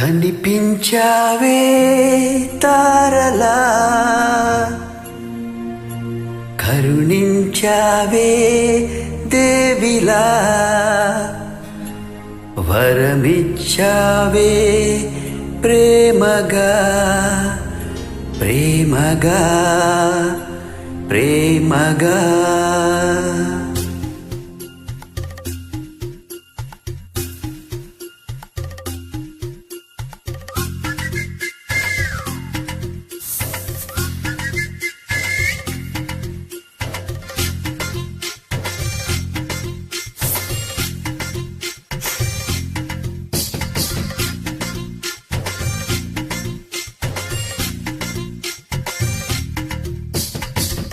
కనిపించావే తారలా కరుణించావే దేవిలా వరమిచ్చావే ప్రేమగా ప్రేమగా ప్రేమగా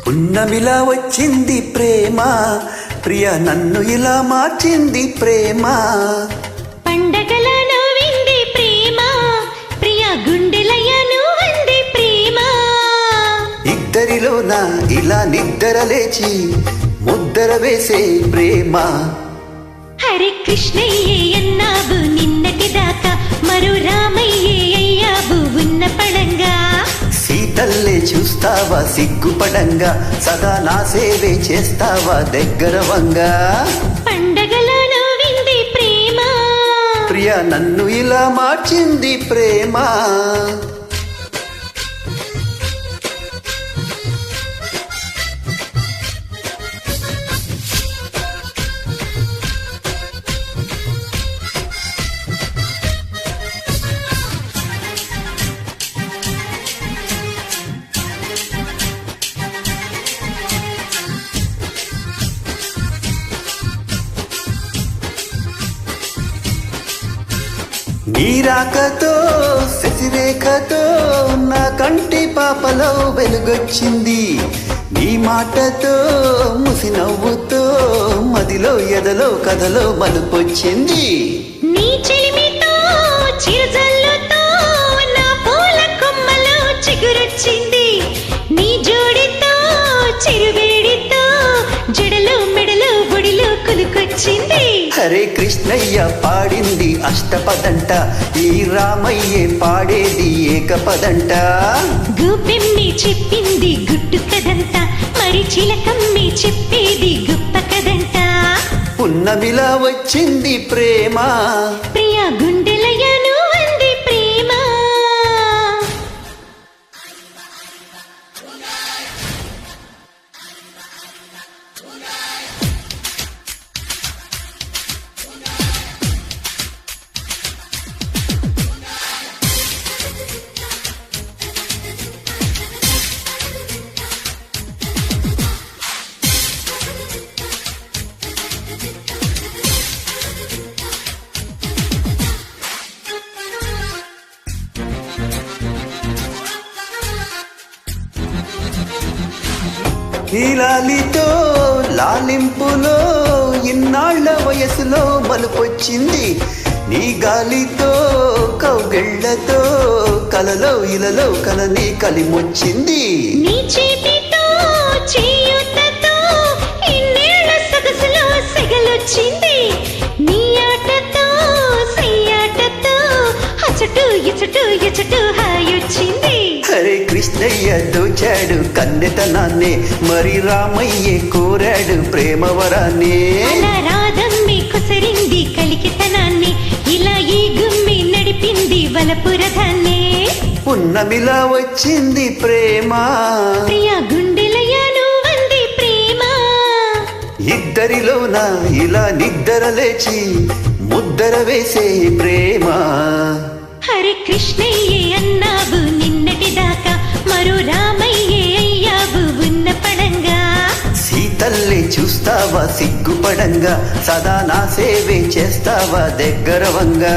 పున్నమిలా వచ్చింది ప్రేమ ప్రియ నన్ను ఇలా మార్చింది ప్రేమ పండగలా నవ్వింది ప్రేమ ప్రియ గుండెలయ్యను అంది ప్రేమ ఇద్దరిలోన ఇలా నిద్ర లేచి ముద్దర వేసే ప్రేమ హరే కృష్ణయ్యే అన్నావు నిన్నటి దాకా మరో రామయ్యే అయ్యావు ఉన్న పడంగా సీతల్లే చూస్తావా సిగ్గుపడంగా సదా నా సేవే చేస్తావా దగ్గర వంగా పండగలా నవ్వింది ప్రేమ ప్రియ నన్ను ఇలా మార్చింది ప్రేమ నీరాకతో శశిరేఖతో నా కంటి పాపలో వెలుగొచ్చింది నీ మాటతో ముసి నవ్వుతో మదిలో ఎదలో కథలో మలుపొచ్చింది నీ చెలిమితో చిరుజల్లుతో నా పూల కొమ్మలో చిగురొచ్చింది నీ జోడితో చిరువేడితో జడలు మెడలు ఒడిలో కులుకొచ్చింది హరే కృష్ణయ్య పాడింది అష్టపదంట ఈ రామయ్యే పాడేది ఏకపదంట గూపెమ్మి చెప్పింది గుట్టు కదంట మరి చిలకమ్మి చెప్పేది గొప్ప కదంట పున్నమిలా వచ్చింది ప్రేమ ప్రియ గుండెలయ్యను అంది ప్రేమ నీలాలితో లాలింపులో ఇన్నాళ్ల వయసులో మలుపొచ్చింది నీ గాలితో కౌగిళ్లతో కలలో ఇలలో కలని కలిమొచ్చింది నీ చేతితో చేయుతతో ఇన్నేళ్ల సొగసులో సెగలొచ్చింది నీ ఆటతో సయ్యాటతో అచటు ఇచటు ఎచటు హాయొచ్చింది హరే కృష్ణయ్య దోచాడు కన్నెతనాన్నే మరి రామయ్యే కోరాడు ప్రేమవరాన్ని అలా రాధమ్మి కుసరింది కలికితనాన్ని ఇలా ఈ గుమ్మి నడిపింది వలపురధాన్ని పున్నమిలా వచ్చింది ప్రేమ ప్రియ గుండెలయ్యను అంది ప్రేమ ఇద్దరిలోన ఇలా నిద్ర లేచి ముద్దర వేసే ప్రేమ హరే కృష్ణయ్యే అన్నావు నిన్నటి దాకా మరో రామయ్యే అయ్యావు ఉన్న పడంగా సీతల్లే చూస్తావా సిగ్గుపడంగా సదా నా సేవే చేస్తావా దగ్గర వంగా